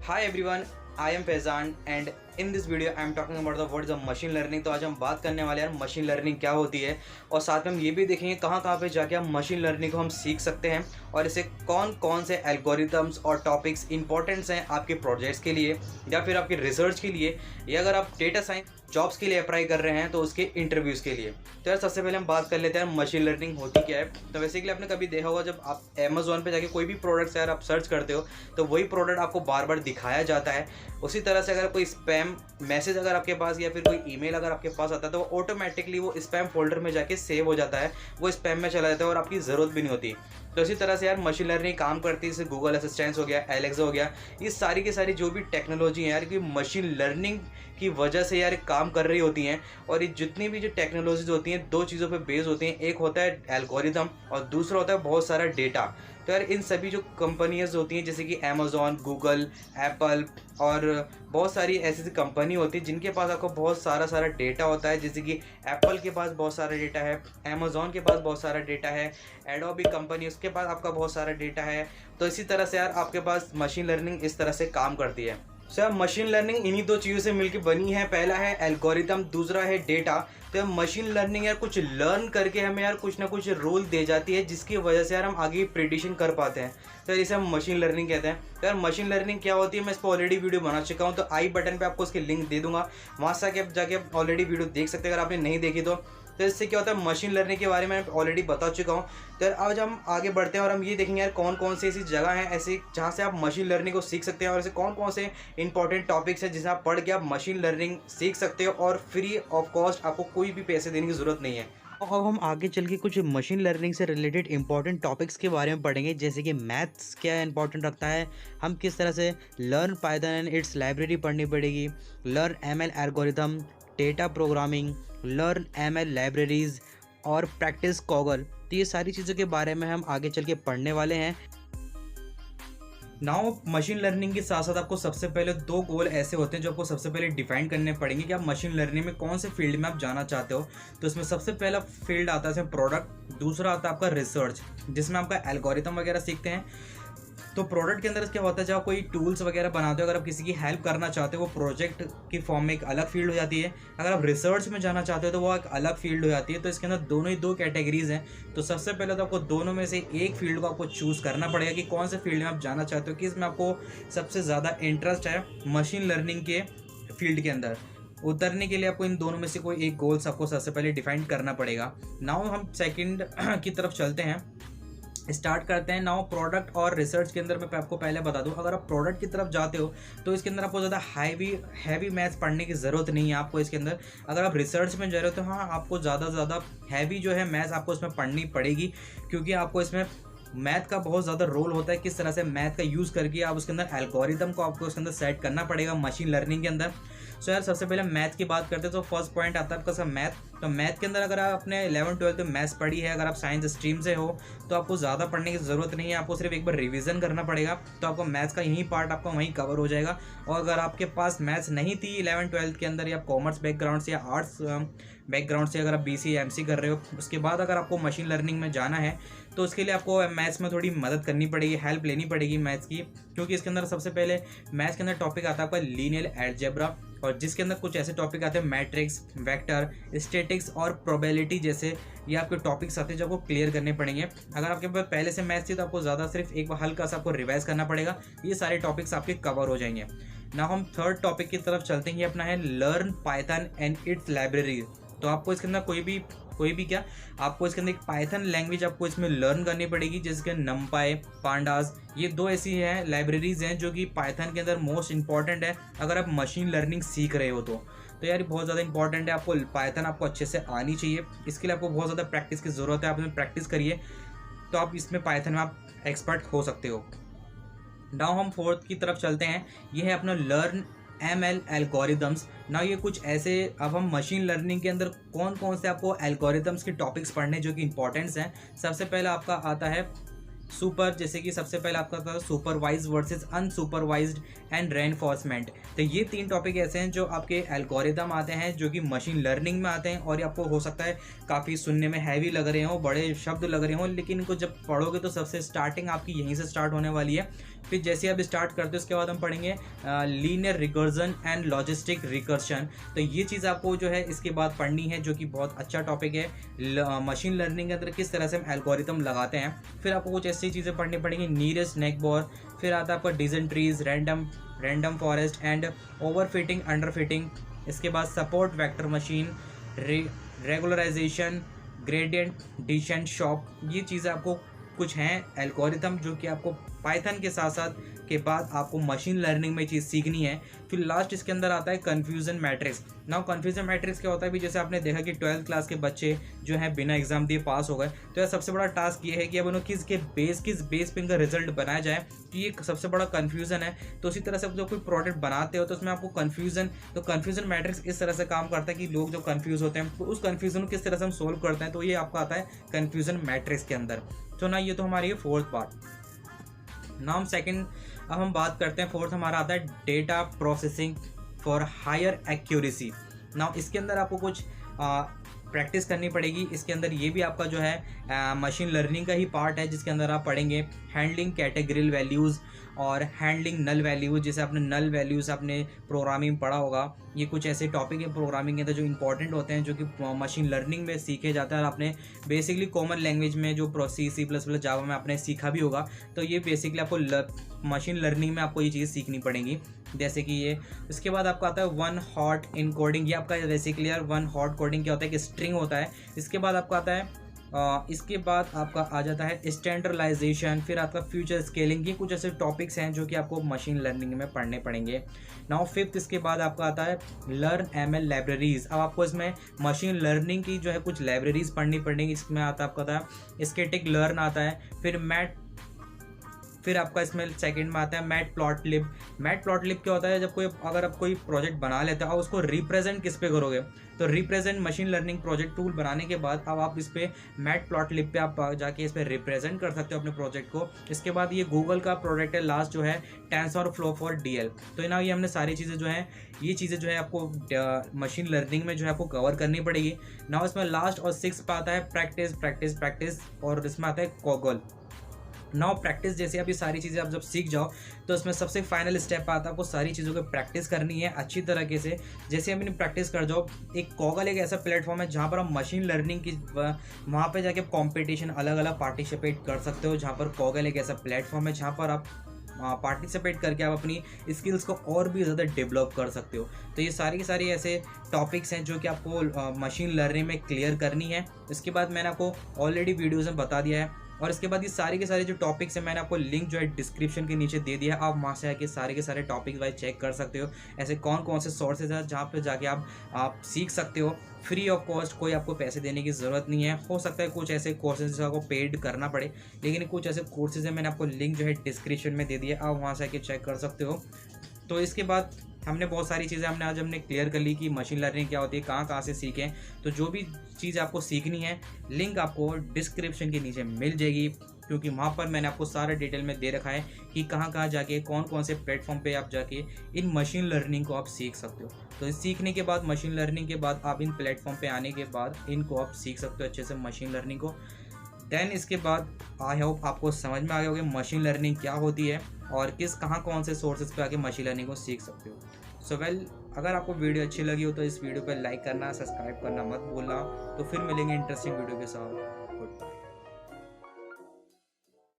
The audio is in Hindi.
Hi everyone, I am Faizan and in this video I am talking about the what is a machine learning। तो आज हम बात करने वाले हैं मशीन लर्निंग क्या होती है और साथ में हम ये भी देखेंगे कहाँ कहाँ पे जाके हम मशीन लर्निंग को हम सीख सकते हैं और इसे कौन कौन से एल्गोरिथम्स और टॉपिक्स इंपॉर्टेंट्स हैं आपके प्रोजेक्ट्स के लिए या फिर आपके रिसर्च के लिए या अगर आप डेटा साइंस जॉब्स के लिए अप्लाई कर रहे हैं तो उसके इंटरव्यूज़ के लिए। तो यार सबसे पहले हम बात कर लेते हैं मशीन लर्निंग होती क्या है। तो बेसिकली आपने कभी देखा होगा जब आप अमेज़ॉन पे जाके कोई भी प्रोडक्ट्स यार आप सर्च करते हो तो वही प्रोडक्ट आपको बार बार दिखाया जाता है। उसी तरह से अगर कोई स्पैम मैसेज अगर आपके पास या फिर कोई ईमेल अगर आपके पास आता है तो वो ऑटोमेटिकली वो स्पैम फोल्डर में जाके सेव हो जाता है, वो स्पैम में चला जाता है और आपकी ज़रूरत भी नहीं होती। तो इसी तरह से यार मशीन लर्निंग काम करती है, जैसे गूगल असिस्टेंस हो गया, एलेक्सा हो गया, ये सारी की सारी जो भी टेक्नोलॉजी है यार कि मशीन लर्निंग की वजह से यार काम कर रही होती हैं। और ये जितनी भी जो टेक्नोलॉजीज होती हैं दो चीज़ों पे बेस होती हैं, एक होता है एल्गोरिदम और दूसरा होता है बहुत सारा डेटा। तो यार इन सभी जो कंपनीज होती हैं जैसे कि अमेज़ॉन, गूगल, एप्पल और बहुत सारी ऐसी कंपनी होती है जिनके पास आपको बहुत सारा डेटा होता है। जैसे कि एप्पल के पास बहुत सारा डेटा है, अमेज़ॉन के पास बहुत सारा डेटा है, एडोबी कंपनी उसके पास आपका बहुत सारा डेटा है। तो इसी तरह से यार आपके पास मशीन लर्निंग इस तरह से काम करती है। सर मशीन लर्निंग इन्हीं दो चीज़ों से मिलकर बनी है, पहला है एल्गोरिदम, दूसरा है डेटा। तो मशीन लर्निंग यार कुछ लर्न करके हमें यार कुछ ना कुछ रूल दे जाती है जिसकी वजह से यार हम आगे प्रिडिक्शन कर पाते हैं। तो इसे हम मशीन लर्निंग कहते हैं। तो यार मशीन लर्निंग क्या होती है मैं इस पर ऑलरेडी वीडियो बना चुका हूँ, तो आई बटन पे आपको उसकी लिंक दे दूंगा, वहाँ से जाके आप ऑलरेडी वीडियो देख सकते हैं अगर आपने नहीं देखी तो। इससे क्या होता है मशीन लर्निंग के बारे में ऑलरेडी बता चुका हूँ। तो आज हम आगे बढ़ते हैं और हम ये देखेंगे यार कौन कौन सी ऐसी जगह हैं ऐसी जहाँ से आप मशीन लर्निंग को सीख सकते हैं और ऐसे कौन कौन से इंपॉर्टेंट टॉपिक्स हैं जिसे आप पढ़ के आप मशीन लर्निंग सीख सकते हो और फ्री ऑफ कॉस्ट, आपको कोई भी पैसे देने की ज़रूरत नहीं है। अब हम आगे चल के कुछ मशीन लर्निंग से रिलेटेड इंपॉर्टेंट टॉपिक्स के बारे में पढ़ेंगे, जैसे कि मैथ्स क्या इंपॉर्टेंट रखता है, हम किस तरह से learn Python and it's library पढ़नी पड़ेगी, learn ML algorithm, data programming, learn ML libraries और प्रैक्टिस कॉगल। तो ये सारी चीज़ों के बारे में हम आगे चल के पढ़ने वाले हैं। नाउ मशीन लर्निंग के साथ साथ आपको सबसे पहले दो गोल ऐसे होते हैं जो आपको सबसे पहले डिफाइन करने पड़ेंगे कि आप मशीन लर्निंग में कौन से फील्ड में आप जाना चाहते हो। तो इसमें सबसे पहला फील्ड आता है प्रोडक्ट, दूसरा आता है आपका रिसर्च जिसमें आपका एल्गोरिथम वगैरह सीखते हैं। तो प्रोडक्ट के अंदर क्या होता है जब आप कोई टूल्स वगैरह बनाते हो, अगर आप किसी की हेल्प करना चाहते हो वो प्रोजेक्ट की फॉर्म में एक अलग फील्ड हो जाती है। अगर आप रिसर्च में जाना चाहते हो तो वो एक अलग फील्ड हो जाती है। तो इसके अंदर दोनों ही दो कैटेगरीज हैं। तो सबसे पहले तो आपको दोनों में से एक फील्ड को आपको चूज़ करना पड़ेगा कि कौन से फील्ड में आप जाना चाहते हो, कि इसमें आपको सबसे ज़्यादा इंटरेस्ट है मशीन लर्निंग के फील्ड के अंदर। उतरने के लिए आपको इन दोनों में से कोई एक गोल्स आपको सबसे पहले डिफाइन करना पड़ेगा। नाउ हम सेकंड की तरफ चलते हैं, स्टार्ट करते हैं। नाउ प्रोडक्ट और रिसर्च के अंदर मैं आपको पहले बता दूं, अगर आप प्रोडक्ट की तरफ जाते हो तो इसके अंदर आपको ज़्यादा हैवी मैथ्स पढ़ने की ज़रूरत नहीं है आपको इसके अंदर। अगर आप रिसर्च में जा रहे हो तो हाँ आपको ज़्यादा हैवी जो है मैथ्स आपको इसमें पढ़नी पड़ेगी, क्योंकि आपको इसमें मैथ का बहुत ज़्यादा रोल होता है। किस तरह से मैथ का यूज़ करके आप उसके अंदर एल्गोरिदम को आपको उसके अंदर सेट करना पड़ेगा मशीन लर्निंग के अंदर। सो यार सबसे पहले मैथ की बात करते हैं तो फर्स्ट पॉइंट आता है आपका सब मैथ। तो मैथ के अंदर अगर आप अपने 11th-12th में मैथ्स पढ़ी है, अगर आप साइंस स्ट्रीम से हो तो आपको ज़्यादा पढ़ने की ज़रूरत नहीं है, आपको सिर्फ एक बार रिवीजन करना पड़ेगा। तो आपको मैथ्स का यही पार्ट आपका वहीं कवर हो जाएगा। और अगर आपके पास मैथ्स नहीं थी 11th-12th के अंदर, या कॉमर्स बैकग्राउंड से या आर्ट्स बैकग्राउंड से अगर आप BC MC कर रहे हो, उसके बाद अगर आपको मशीन लर्निंग में जाना है तो उसके लिए आपको मैथ्स में थोड़ी मदद करनी पड़ेगी, हेल्प लेनी पड़ेगी मैथ्स की। क्योंकि इसके अंदर सबसे पहले मैथ्स के अंदर टॉपिक आता है आपका लीनियर अलजेब्रा, और जिसके अंदर कुछ ऐसे टॉपिक आते हैं मैट्रिक्स, वेक्टर, स्टैटिक्स और प्रोबेबिलिटी जैसे ये आपके टॉपिक्स आते हैं जो आपको क्लियर करने पड़ेंगे। अगर आपके पास पहले से मैथ्स थी तो आपको ज़्यादा सिर्फ एक बार हल्का सा आपको रिवाइज करना पड़ेगा, ये सारे टॉपिक्स आपके कवर हो जाएंगे। ना हम थर्ड टॉपिक की तरफ चलते हैं, अपना है learn Python and it's library. तो आपको इसके अंदर कोई भी क्या आपको इसके अंदर एक पाइथन लैंग्वेज आपको इसमें लर्न करनी पड़ेगी, जिसके नमपाई, पांडास, ये दो ऐसी हैं लाइब्रेरीज हैं जो कि पाइथन के अंदर मोस्ट इंपॉर्टेंट है अगर आप मशीन लर्निंग सीख रहे हो तो। यार बहुत ज़्यादा इंपॉर्टेंट है, आपको पाइथन आपको अच्छे से आनी चाहिए। इसके लिए आपको बहुत ज़्यादा प्रैक्टिस की ज़रूरत है, आप इसमें प्रैक्टिस करिए तो आप इसमें पाइथन में आप एक्सपर्ट हो सकते हो। नाउ हम फोर्थ की तरफ चलते हैं, ये है अपना लर्न ML एल्गोरिदम्स। ना ये कुछ ऐसे, अब हम मशीन लर्निंग के अंदर कौन कौन से आपको एल्गोरिदम्स के टॉपिक्स पढ़ने जो कि इंपॉर्टेंट्स हैं। सबसे पहला आपका आता है सुपर, जैसे कि सबसे पहले आपका था supervise versus unsupervised and reinforcement. तो ये तीन टॉपिक ऐसे हैं जो आपके एल्गोरिदम आते हैं जो कि मशीन लर्निंग में आते हैं, और ये आपको हो सकता है काफ़ी सुनने में हैवी लग रहे हों, बड़े शब्द लग रहे हों, लेकिन इनको जब पढ़ोगे तो सबसे स्टार्टिंग आपकी यहीं से स्टार्ट होने वाली है। फिर जैसे आप स्टार्ट करते हो उसके बाद हम पढ़ेंगे linear recursion and logistic recursion. तो ये चीज़ आपको जो है इसके बाद पढ़नी है, जो कि बहुत अच्छा टॉपिक है। मशीन लर्निंग के अंदर किस तरह से हम एल्गोरिथम लगाते हैं। फिर आपको कुछ ऐसी चीज़ें पढ़नी पड़ेंगी, नीरेस्ट नेक बोर, फिर आता है आपका decision trees, random forest and overfitting underfitting. इसके बाद support vector machine, regularization, gradient descent shop. ये चीज़ें आपको कुछ हैं एल्गोरिथम जो कि आपको पाइथन के साथ साथ के बाद आपको मशीन लर्निंग में चीज़ सीखनी है। फिर लास्ट इसके अंदर आता है confusion matrix. Now confusion matrix क्या होता है भी, जैसे आपने देखा कि 12th क्लास के बच्चे जो हैं बिना एग्जाम दिए पास हो गए, तो यह सबसे बड़ा टास्क ये है कि अब उन्हें किस बेस पे इनका रिजल्ट बनाया जाए, कि ये सबसे बड़ा कन्फ्यूजन है। तो उसी तरह से जब कोई प्रोडक्ट बनाते हो तो उसमें आपको कन्फ्यूजन मैट्रिक्स इस तरह से काम करता है कि लोग जो कन्फ्यूज होते हैं तो उस कन्फ्यूजन को किस तरह से हम सोल्व करते हैं, तो ये आपका आता है कन्फ्यूजन मैट्रिक्स के अंदर। तो ना ये तो हमारी 4th पार्ट। नाम सेकंड, अब हम बात करते हैं 4th हमारा आता है data processing for higher accuracy. Now इसके अंदर आपको कुछ प्रैक्टिस करनी पड़ेगी। इसके अंदर ये भी आपका जो है मशीन लर्निंग का ही पार्ट है, जिसके अंदर आप पढ़ेंगे हैंडलिंग कैटेगरियल वैल्यूज़ और हैंडलिंग नल वैल्यूज़। जैसे आपने नल वैल्यूज़ आपने प्रोग्रामिंग में पढ़ा होगा, ये कुछ ऐसे टॉपिक है प्रोग्रामिंग के अंदर जो इंपॉर्टेंट होते हैं, जो कि मशीन लर्निंग में सीखे जाते हैं। और आपने बेसिकली कॉमन लैंग्वेज में जो C++ जावा में आपने सीखा भी होगा। तो ये बेसिकली आपको मशीन लर्निंग में आपको ये चीज़ सीखनी पड़ेंगी, जैसे कि ये। उसके बाद आपका आता है वन हॉट इनकोडिंग। ये आपका बेसिकली यार वन हॉट कोडिंग क्या होता है कि स्ट्रिंग होता है। इसके बाद आपका आता है इसके बाद आपका आ जाता है स्टैंडर्डाइजेशन, फिर आपका फ्यूचर स्केलिंग। ये कुछ ऐसे टॉपिक्स हैं जो कि आपको मशीन लर्निंग में पढ़ने पड़ेंगे। नाउ 5th इसके बाद आपका आता है लर्न ML लाइब्रेरीज। अब आपको इसमें मशीन लर्निंग की जो है कुछ लाइब्रेरीज पढ़नी पड़ेंगी। इसमें आता है आपका स्टैटिक लर्न आता है, फिर आपका इसमें सेकंड में आता है मैट प्लॉट लिब। मैट प्लॉट लिब क्या होता है, जब अगर आप कोई प्रोजेक्ट बना लेते हो, आप उसको रिप्रेजेंट किस पे करोगे, तो represent machine learning project tool बनाने के बाद अब आप इस पे मैट प्लॉट लिब पे आप जाके इस पे रिप्रेजेंट कर सकते हो अपने प्रोजेक्ट को। इसके बाद ये गूगल का प्रोडक्ट है लास्ट जो है टेंसरफ्लो फॉर DL। तो ना ये हमने सारी चीज़ें जो हैं ये चीज़ें जो है आपको मशीन लर्निंग में जो है आपको कवर करनी पड़ेगी। ना इसमें लास्ट और 6 पे आता है प्रैक्टिस और इसमें आता है कोगल। नाउ प्रैक्टिस, जैसे आप ये सारी चीज़ें आप जब सीख जाओ तो इसमें सबसे फाइनल स्टेप आता है आपको सारी चीज़ों को प्रैक्टिस करनी है अच्छी तरीके से। जैसे आप प्रैक्टिस कर जाओ, एक कोगल एक ऐसा प्लेटफॉर्म है जहाँ पर आप मशीन लर्निंग की वहाँ पे जाके कंपटीशन अलग अलग पार्टिसिपेट कर सकते हो। जहाँ पर कोगल एक ऐसा प्लेटफॉर्म है जहाँ पर आप पार्टिसिपेट करके आप अपनी स्किल्स को और भी ज़्यादा डेवलप कर सकते हो। तो ये सारी की सारी ऐसे टॉपिक्स हैं जो कि आपको मशीन लर्निंग में क्लियर करनी है। इसके बाद मैंने आपको ऑलरेडी वीडियोज़ में बता दिया है, और इसके बाद ये सारे के सारे जो टॉपिक्स हैं मैंने आपको लिंक जो है डिस्क्रिप्शन के नीचे दे दिया है। आप वहाँ से आके सारे के सारे टॉपिक्स वाइज चेक कर सकते हो, ऐसे कौन कौन से सोर्सेज हैं जहाँ पे जाके आप सीख सकते हो फ्री ऑफ कॉस्ट। कोई आपको पैसे देने की ज़रूरत नहीं है। हो सकता है कुछ ऐसे कोर्सेज आपको पेड करना पड़े, लेकिन कुछ ऐसे कोर्सेज हैं मैंने आपको लिंक जो है डिस्क्रिप्शन में दे दिया, आप वहाँ से आके चेक कर सकते हो। तो इसके बाद हमने बहुत सारी चीज़ें हमने क्लियर कर ली कि मशीन लर्निंग क्या होती है, कहाँ से सीखें। तो जो भी चीज़ आपको सीखनी है लिंक आपको डिस्क्रिप्शन के नीचे मिल जाएगी, क्योंकि वहाँ पर मैंने आपको सारा डिटेल में दे रखा है कि कहाँ जाके कौन कौन से प्लेटफॉर्म पे आप जाके इन मशीन लर्निंग को आप सीख सकते हो। तो सीखने के बाद मशीन लर्निंग के बाद आप इन प्लेटफॉर्म पे आने के बाद इनको आप सीख सकते हो अच्छे से मशीन लर्निंग को। देन इसके बाद आई होप आपको समझ में आ गया होगा मशीन लर्निंग क्या होती है और कौन से सोर्सेज पे आके मशीन लर्निंग को सीख सकते हो। सो अगर आपको वीडियो अच्छी लगी हो तो इस वीडियो पर लाइक करना, सब्सक्राइब करना मत भूलना। तो फिर मिलेंगे इंटरेस्टिंग वीडियो के साथ। Good bye.